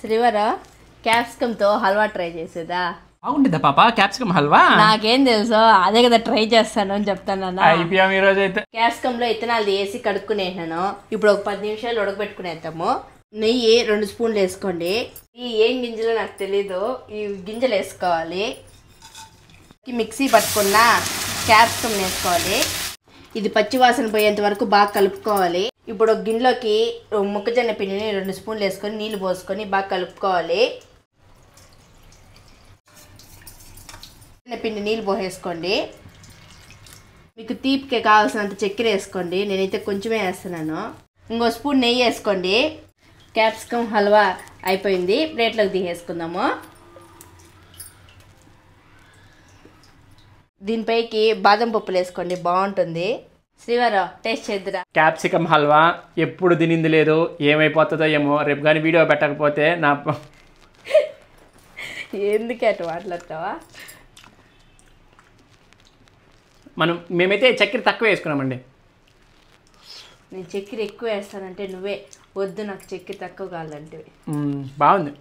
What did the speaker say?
శ్రీవర క్యాప్సికమ్తో halwa try చేసేదా? బాగుంటుందా పాప క్యాప్సికమ్ హల్వా? నాకేం తెలుసు, అదే కదా ట్రై చేస్తాను అని చెప్తాను. అయిపోయాం ఈ రోజు అయితే. క్యాప్సికమ్ లో ఇత్తనాలు వేసి కడుక్కునేసాను. ఇప్పుడు ఒక 10 నిమిషాలు ఉడకబెట్టుకునేద్దాము. నెయ్యి 2 స్పూన్లు వేసుకోండి. ఈ ఏం గింజలో నాకు తెలీదు, ఈ గింజలు వేసుకోవాలి. మిక్సీ పట్టుకున్న క్యాప్సికమ్ వేసుకోవాలి. ఇది పచ్చివాసన పోయేంత వరకు బాగా కలుపుకోవాలి. ఇప్పుడు ఒక గిన్నెలోకి మొక్కజొన్న పిండిని 2 స్పూన్లు వేసుకొని నీళ్ళు పోసుకొని బాగా కలుపుకోవాలి. పిండి నీళ్ళు పోసేసుకోండి. మీకు తీపికి కావాల్సినంత చక్కెర వేసుకోండి. నేనైతే కొంచెమే వేస్తున్నాను. ఇంకో స్పూన్ నెయ్యి వేసుకోండి. క్యాప్సికమ్ హల్వా అయిపోయింది. ప్లేట్లోకి తీసేసుకుందాము. దీనిపైకి బాదం పప్పులు వేసుకోండి, బాగుంటుంది. శ్రీవారు టేస్ట్ చేద్దురా. క్యాప్సికమ్ హల్వా ఎప్పుడు తినింది లేదు, ఏమైపోతుందో ఏమో. రేపు కానీ వీడియో పెట్టకపోతే నా ఎందుకు అటు మాట్లాడతావా? మేమైతే చక్కెర తక్కువ వేసుకున్నామండి. నేను చక్కెర ఎక్కువ వేస్తానంటే నువ్వే వద్దు, నాకు చక్కెర తక్కువ కావాలంటే. బాగుంది.